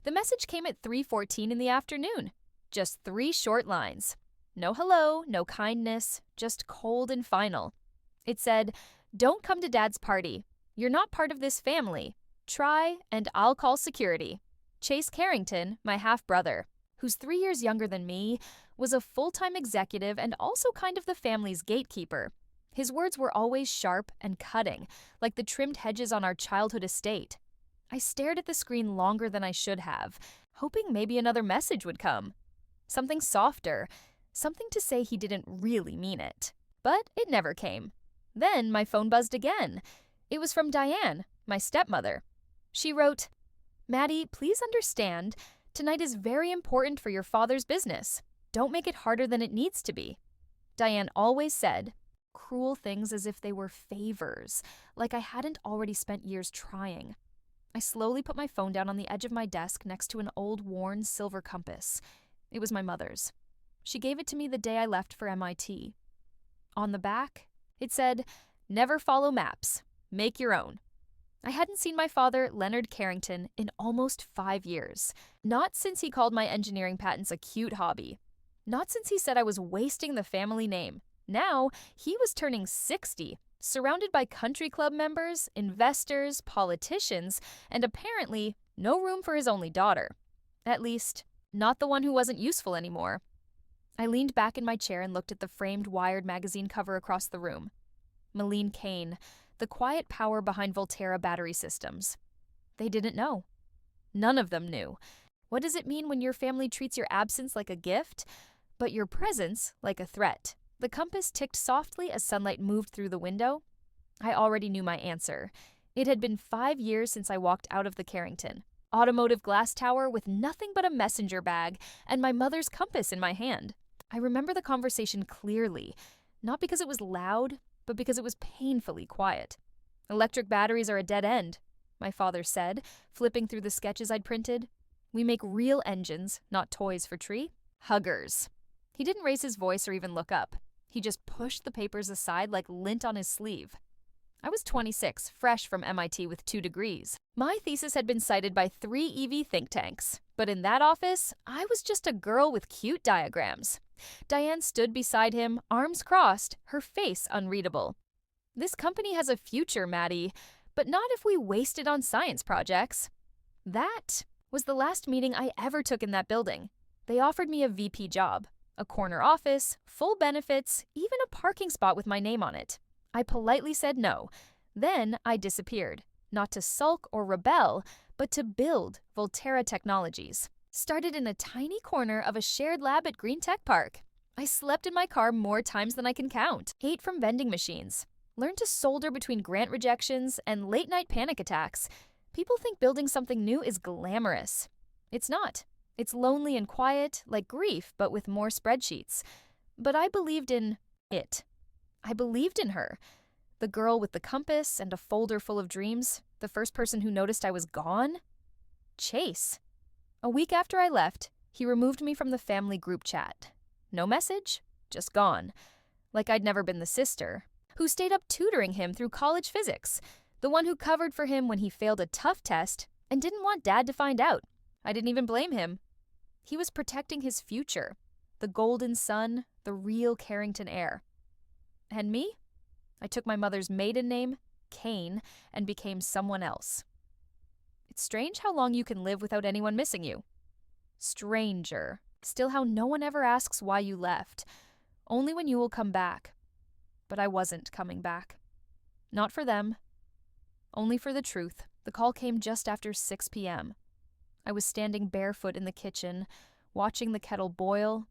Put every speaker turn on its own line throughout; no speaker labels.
The message came at 3:14 in the afternoon. Just 3 short lines. No hello, no kindness, just cold and final. It said, "Don't come to Dad's party. You're not part of this family. Try, and I'll call security." Chase Carrington, my half-brother, who's 3 years younger than me, was a full-time executive and also kind of the family's gatekeeper. His words were always sharp and cutting, like the trimmed hedges on our childhood estate. I stared at the screen longer than I should have, hoping maybe another message would come. Something softer, something to say he didn't really mean it. But it never came. Then my phone buzzed again. It was from Diane, my stepmother. She wrote, "Maddie, please understand, tonight is very important for your father's business. Don't make it harder than it needs to be." Diane always said cruel things as if they were favors, like I hadn't already spent years trying. I slowly put my phone down on the edge of my desk next to an old worn silver compass. It was my mother's. She gave it to me the day I left for MIT. On the back, it said, "Never follow maps. Make your own." I hadn't seen my father, Leonard Carrington, in almost 5 years. Not since he called my engineering patents a cute hobby. Not since he said I was wasting the family name. Now, he was turning 60, surrounded by country club members, investors, politicians, and apparently no room for his only daughter. At least, not the one who wasn't useful anymore. I leaned back in my chair and looked at the framed Wired magazine cover across the room. Malene Kane, the quiet power behind Volterra battery systems. They didn't know. None of them knew. What does it mean when your family treats your absence like a gift, but your presence like a threat? The compass ticked softly as sunlight moved through the window. I already knew my answer. It had been 5 years since I walked out of the Carrington. Automotive glass tower with nothing but a messenger bag and my mother's compass in my hand. I remember the conversation clearly, not because it was loud, but because it was painfully quiet. "Electric batteries are a dead end," my father said, flipping through the sketches I'd printed. "We make real engines, not toys for tree. Huggers." He didn't raise his voice or even look up. He just pushed the papers aside like lint on his sleeve. I was 26, fresh from MIT with 2 degrees. My thesis had been cited by 3 EV think tanks, but in that office, I was just a girl with cute diagrams. Diane stood beside him, arms crossed, her face unreadable. "This company has a future, Maddie, but not if we waste it on science projects." That was the last meeting I ever took in that building. They offered me a VP job, a corner office, full benefits, even a parking spot with my name on it. I politely said no. Then I disappeared, not to sulk or rebel, but to build Volterra Technologies. Started in a tiny corner of a shared lab at Green Tech Park. I slept in my car more times than I can count, ate from vending machines, learned to solder between grant rejections and late-night panic attacks. People think building something new is glamorous. It's not. It's lonely and quiet, like grief, but with more spreadsheets. But I believed in it. I believed in her. The girl with the compass and a folder full of dreams, the first person who noticed I was gone. Chase. A week after I left, he removed me from the family group chat. No message, just gone. Like I'd never been the sister who stayed up tutoring him through college physics, the one who covered for him when he failed a tough test and didn't want Dad to find out. I didn't even blame him. He was protecting his future, the golden son, the real Carrington heir. And me? I took my mother's maiden name, Kane, and became someone else. It's strange how long you can live without anyone missing you. Stranger. Still how no one ever asks why you left, only when you will come back. But I wasn't coming back. Not for them. Only for the truth. The call came just after 6 p.m. I was standing barefoot in the kitchen, watching the kettle boil,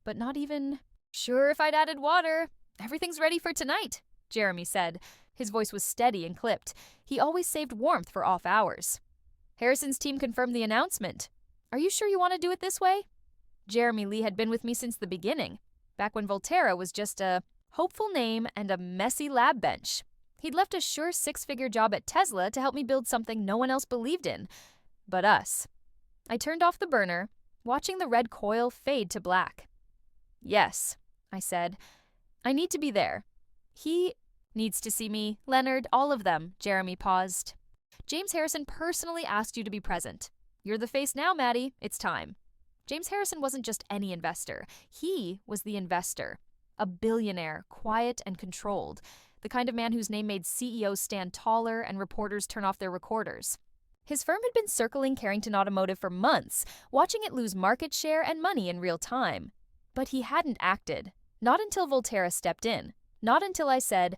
but not even sure if I'd added water. "Everything's ready for tonight," Jeremy said. His voice was steady and clipped. He always saved warmth for off hours. "Harrison's team confirmed the announcement. Are you sure you want to do it this way?" Jeremy Lee had been with me since the beginning, back when Volterra was just a hopeful name and a messy lab bench. He'd left a sure 6-figure job at Tesla to help me build something no one else believed in. But us. I turned off the burner, watching the red coil fade to black. "Yes," I said. "I need to be there. He needs to see me, Leonard, all of them." Jeremy paused. "James Harrison personally asked you to be present. You're the face now, Maddie. It's time. James Harrison wasn't just any investor. He was the investor. A billionaire, quiet and controlled. The kind of man whose name made CEOs stand taller and reporters turn off their recorders. His firm had been circling Carrington Automotive for months, watching it lose market share and money in real time. But he hadn't acted. Not until Volterra stepped in. Not until I said,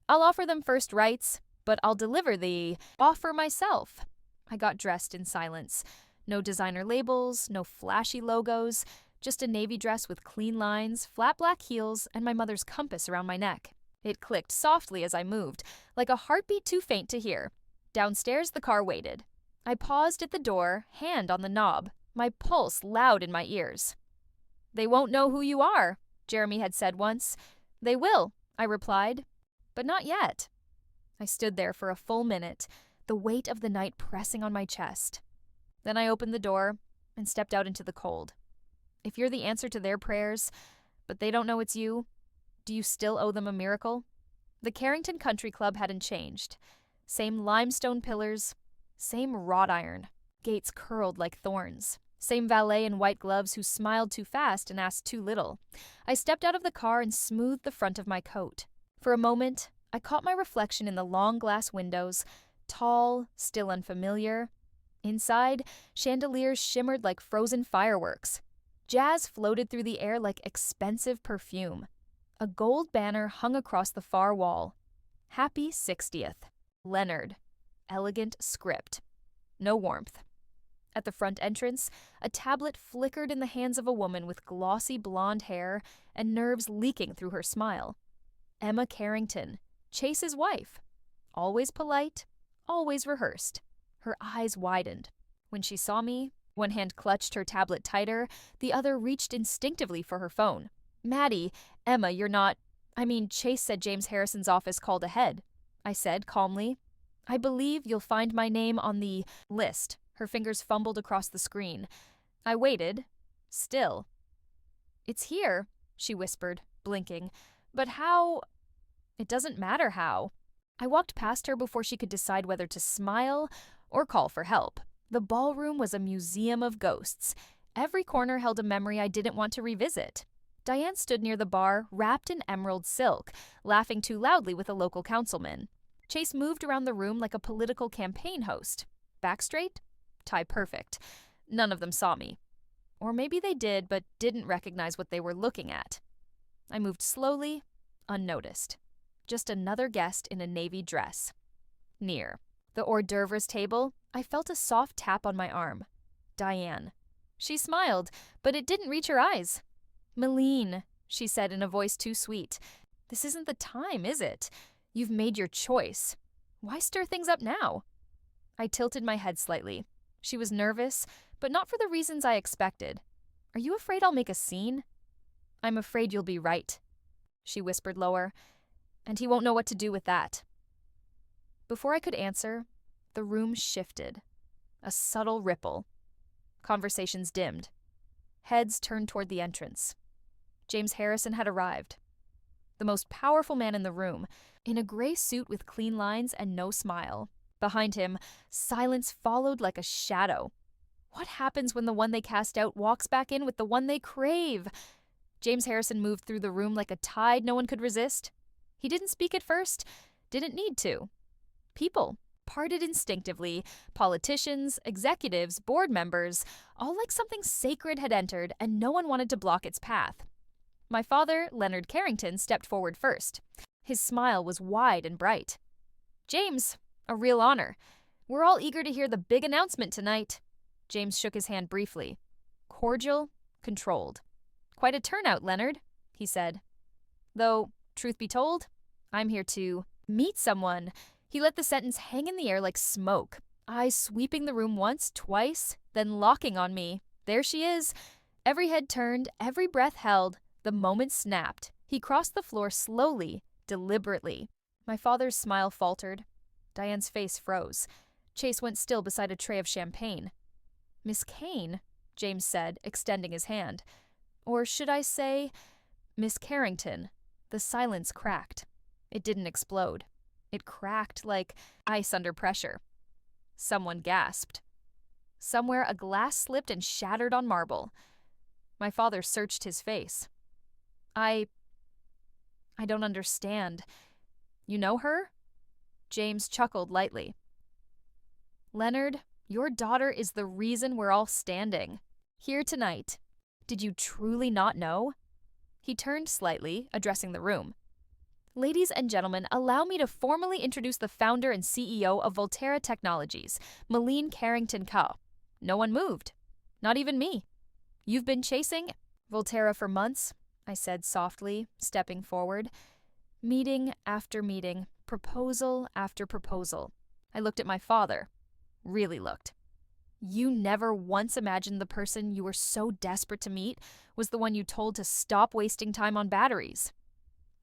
I'll offer them first rights, but I'll deliver the offer myself. I got dressed in silence. No designer labels, no flashy logos, just a navy dress with clean lines, flat black heels, and my mother's compass around my neck. It clicked softly as I moved, like a heartbeat too faint to hear. Downstairs, the car waited. I paused at the door, hand on the knob, my pulse loud in my ears. They won't know who you are, Jeremy had said once. They will, I replied, but not yet. I stood there for a full minute, the weight of the night pressing on my chest. Then I opened the door and stepped out into the cold. If you're the answer to their prayers, but they don't know it's you, do you still owe them a miracle? The Carrington Country Club hadn't changed. Same limestone pillars, same wrought iron, gates curled like thorns. Same valet in white gloves who smiled too fast and asked too little. I stepped out of the car and smoothed the front of my coat. For a moment, I caught my reflection in the long glass windows, tall, still unfamiliar. Inside, chandeliers shimmered like frozen fireworks. Jazz floated through the air like expensive perfume. A gold banner hung across the far wall. Happy 60th. Leonard. Elegant script. No warmth. At the front entrance, a tablet flickered in the hands of a woman with glossy blonde hair and nerves leaking through her smile. Emma Carrington, Chase's wife. Always polite, always rehearsed. Her eyes widened. When she saw me, one hand clutched her tablet tighter, the other reached instinctively for her phone. Maddie, Emma, you're not... Chase said James Harrison's office called ahead. I said calmly. I believe you'll find my name on the list. Her fingers fumbled across the screen. I waited. Still. It's here, she whispered, blinking. But how? It doesn't matter how. I walked past her before she could decide whether to smile or call for help. The ballroom was a museum of ghosts. Every corner held a memory I didn't want to revisit. Diane stood near the bar, wrapped in emerald silk, laughing too loudly with a local councilman. Chase moved around the room like a political campaign host. Back straight? Tie perfect. None of them saw me. Or maybe they did, but didn't recognize what they were looking at. I moved slowly, unnoticed. Just another guest in a navy dress. Near the hors d'oeuvres table, I felt a soft tap on my arm. Diane. She smiled, but it didn't reach her eyes. Meline, she said in a voice too sweet. This isn't the time, is it? You've made your choice. Why stir things up now? I tilted my head slightly. She was nervous, but not for the reasons I expected. Are you afraid I'll make a scene? I'm afraid you'll be right, she whispered lower, and he won't know what to do with that. Before I could answer, the room shifted. A subtle ripple. Conversations dimmed. Heads turned toward the entrance. James Harrison had arrived. The most powerful man in the room, in a gray suit with clean lines and no smile. Behind him, silence followed like a shadow. What happens when the one they cast out walks back in with the one they crave? James Harrison moved through the room like a tide no one could resist. He didn't speak at first, didn't need to. People parted instinctively, politicians, executives, board members, all like something sacred had entered and no one wanted to block its path. My father, Leonard Carrington, stepped forward first. His smile was wide and bright. James, a real honor. We're all eager to hear the big announcement tonight. James shook his hand briefly. Cordial, controlled. Quite a turnout, Leonard, he said. Though, truth be told, I'm here to meet someone. He let the sentence hang in the air like smoke, eyes sweeping the room once, twice, then locking on me. There she is. Every head turned, every breath held. The moment snapped. He crossed the floor slowly, deliberately. My father's smile faltered. Diane's face froze. Chase went still beside a tray of champagne. Miss Kane, James said, extending his hand. Or should I say, Miss Carrington. The silence cracked. It didn't explode. It cracked like ice under pressure. Someone gasped. Somewhere a glass slipped and shattered on marble. My father searched his face. I don't understand. You know her? James chuckled lightly. Leonard, your daughter is the reason we're all standing here tonight. Did you truly not know? He turned slightly, addressing the room. Ladies and gentlemen, allow me to formally introduce the founder and CEO of Volterra Technologies, Malene Carrington Coe. No one moved. Not even me. You've been chasing Volterra for months, I said softly, stepping forward. Meeting after meeting, proposal after proposal. I looked at my father. Really looked. You never once imagined the person you were so desperate to meet was the one you told to stop wasting time on batteries.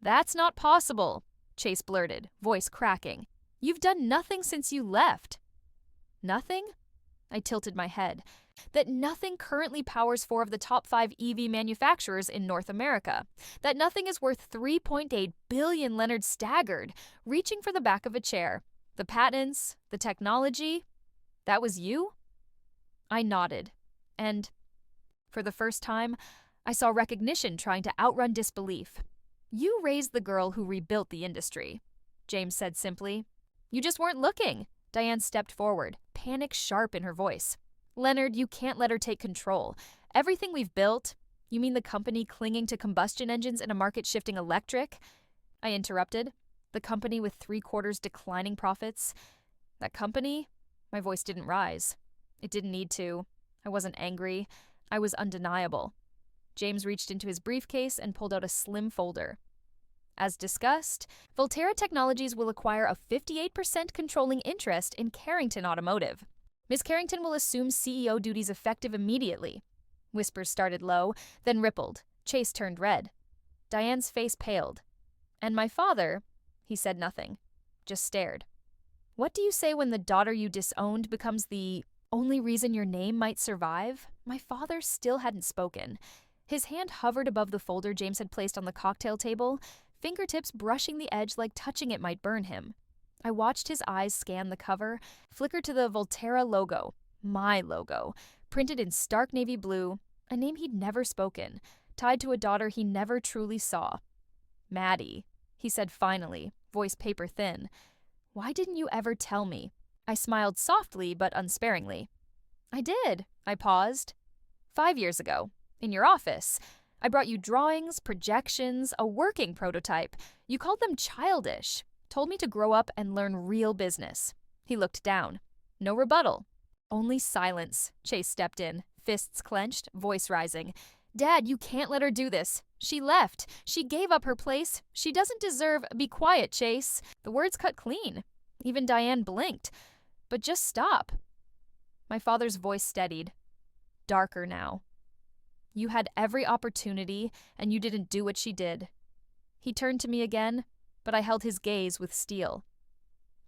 That's not possible, Chase blurted, voice cracking. You've done nothing since you left. Nothing? I tilted my head. That nothing currently powers 4 of the top 5 EV manufacturers in North America. That nothing is worth $3.8 billion. Leonard staggered, reaching for the back of a chair. The patents, the technology, that was you? I nodded, and for the first time, I saw recognition trying to outrun disbelief. You raised the girl who rebuilt the industry, James said simply. You just weren't looking. Diane stepped forward, panic sharp in her voice. Leonard, you can't let her take control. Everything we've built, you mean the company clinging to combustion engines in a market shifting electric? I interrupted. The company with 3/4 declining profits. That company? My voice didn't rise. It didn't need to. I wasn't angry. I was undeniable. James reached into his briefcase and pulled out a slim folder. As discussed, Volterra Technologies will acquire a 58% controlling interest in Carrington Automotive. Ms. Carrington will assume CEO duties effective immediately. Whispers started low, then rippled. Chase turned red. Diane's face paled. And my father, he said nothing, just stared. What do you say when the daughter you disowned becomes the only reason your name might survive? My father still hadn't spoken. His hand hovered above the folder James had placed on the cocktail table, fingertips brushing the edge like touching it might burn him. I watched his eyes scan the cover, flicker to the Volterra logo, my logo, printed in stark navy blue, a name he'd never spoken, tied to a daughter he never truly saw. Maddie, he said finally, voice paper thin. Why didn't you ever tell me? I smiled softly but unsparingly. I did. I paused. 5 years ago, in your office. I brought you drawings, projections, a working prototype. You called them childish. Told me to grow up and learn real business. He looked down. No rebuttal. Only silence. Chase stepped in, fists clenched, voice rising. Dad, you can't let her do this. She left. She gave up her place. She doesn't deserve— Be quiet, Chase. The words cut clean. Even Diane blinked. But just stop. My father's voice steadied. Darker now. You had every opportunity, and you didn't do what she did. He turned to me again, but I held his gaze with steel.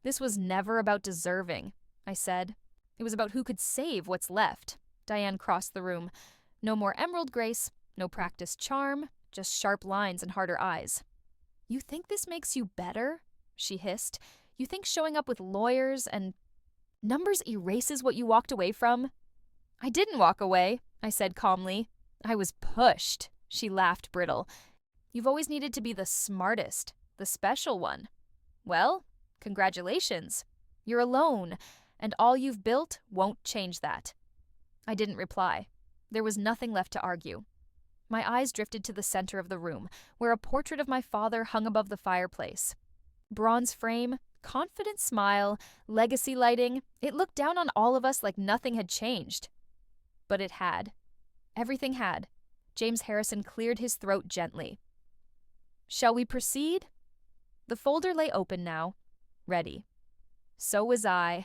This was never about deserving, I said. It was about who could save what's left. Diane crossed the room. No more emerald grace, no practiced charm, just sharp lines and harder eyes. You think this makes you better? She hissed. You think showing up with lawyers and numbers erases what you walked away from? I didn't walk away, I said calmly. I was pushed. She laughed brittle. You've always needed to be the smartest, the special one. Well, congratulations. You're alone, and all you've built won't change that. I didn't reply. There was nothing left to argue. My eyes drifted to the center of the room, where a portrait of my father hung above the fireplace. Bronze frame, confident smile, legacy lighting, it looked down on all of us like nothing had changed. But it had. Everything had. James Harrison cleared his throat gently. Shall we proceed? The folder lay open now, ready. So was I.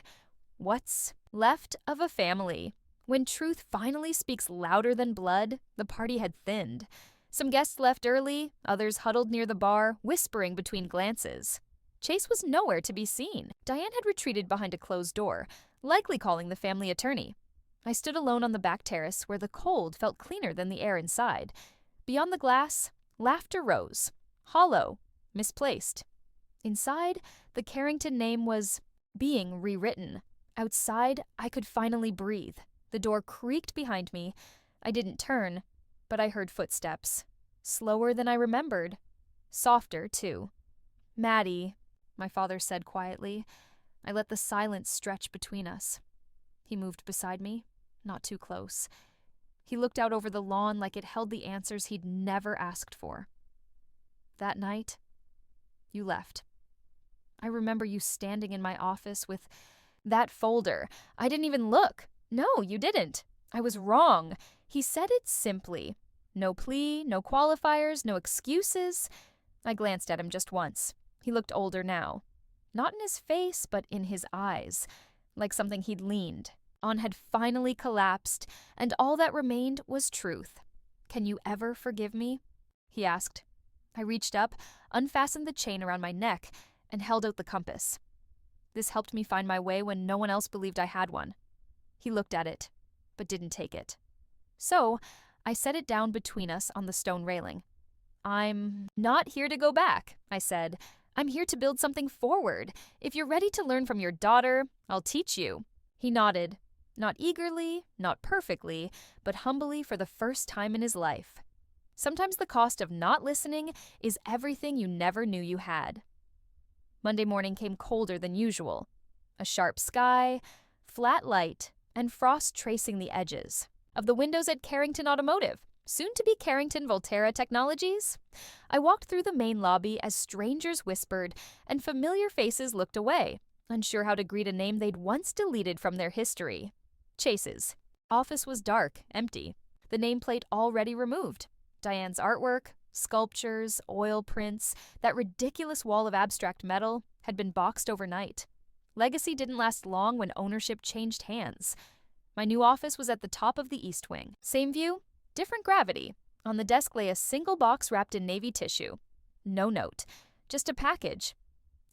What's left of a family? When truth finally speaks louder than blood, the party had thinned. Some guests left early, others huddled near the bar, whispering between glances. Chase was nowhere to be seen. Diane had retreated behind a closed door, likely calling the family attorney. I stood alone on the back terrace where the cold felt cleaner than the air inside. Beyond the glass, laughter rose. Hollow, misplaced. Inside, the Carrington name was being rewritten. Outside, I could finally breathe. The door creaked behind me. I didn't turn, but I heard footsteps. Slower than I remembered. Softer, too. "Maddie," my father said quietly. I let the silence stretch between us. He moved beside me, not too close. He looked out over the lawn like it held the answers he'd never asked for. "That night, you left. I remember you standing in my office with that folder. I didn't even look. No, you didn't. I was wrong." He said it simply. No plea, no qualifiers, no excuses. I glanced at him just once. He looked older now. Not in his face, but in his eyes. Like something he'd leaned on had finally collapsed, and all that remained was truth. "Can you ever forgive me?" he asked. I reached up, unfastened the chain around my neck, and held out the compass. This helped me find my way when no one else believed I had one. He looked at it, but didn't take it. So, I set it down between us on the stone railing. "I'm not here to go back," I said. "I'm here to build something forward. If you're ready to learn from your daughter, I'll teach you." He nodded. Not eagerly, not perfectly, but humbly for the first time in his life. Sometimes the cost of not listening is everything you never knew you had. Monday morning came colder than usual. A sharp sky, flat light, and frost tracing the edges of the windows at Carrington Automotive, soon to be Carrington Volterra Technologies. I walked through the main lobby as strangers whispered and familiar faces looked away, unsure how to greet a name they'd once deleted from their history. Chase's office was dark, empty, the nameplate already removed. Diane's artwork, sculptures, oil prints, that ridiculous wall of abstract metal had been boxed overnight. Legacy didn't last long when ownership changed hands. My new office was at the top of the east wing. Same view, different gravity. On the desk lay a single box wrapped in navy tissue. No note, just a package.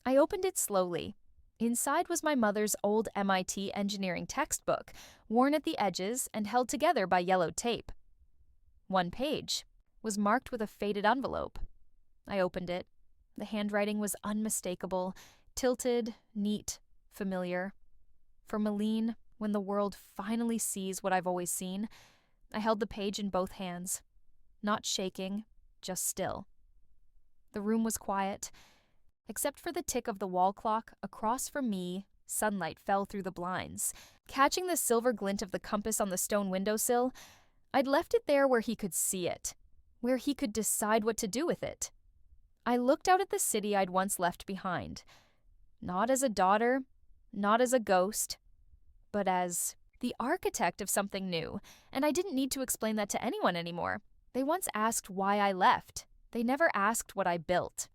I opened it slowly. Inside was my mother's old MIT engineering textbook, worn at the edges and held together by yellowed tape. One page was marked with a faded envelope. I opened it. The handwriting was unmistakable, tilted, neat, familiar. For Malene, when the world finally sees what I've always seen, I held the page in both hands. Not shaking, just still. The room was quiet. Except for the tick of the wall clock, across from me, sunlight fell through the blinds. Catching the silver glint of the compass on the stone windowsill, I'd left it there where he could see it, where he could decide what to do with it. I looked out at the city I'd once left behind. Not as a daughter, not as a ghost, but as the architect of something new, and I didn't need to explain that to anyone anymore. They once asked why I left. They never asked what I built.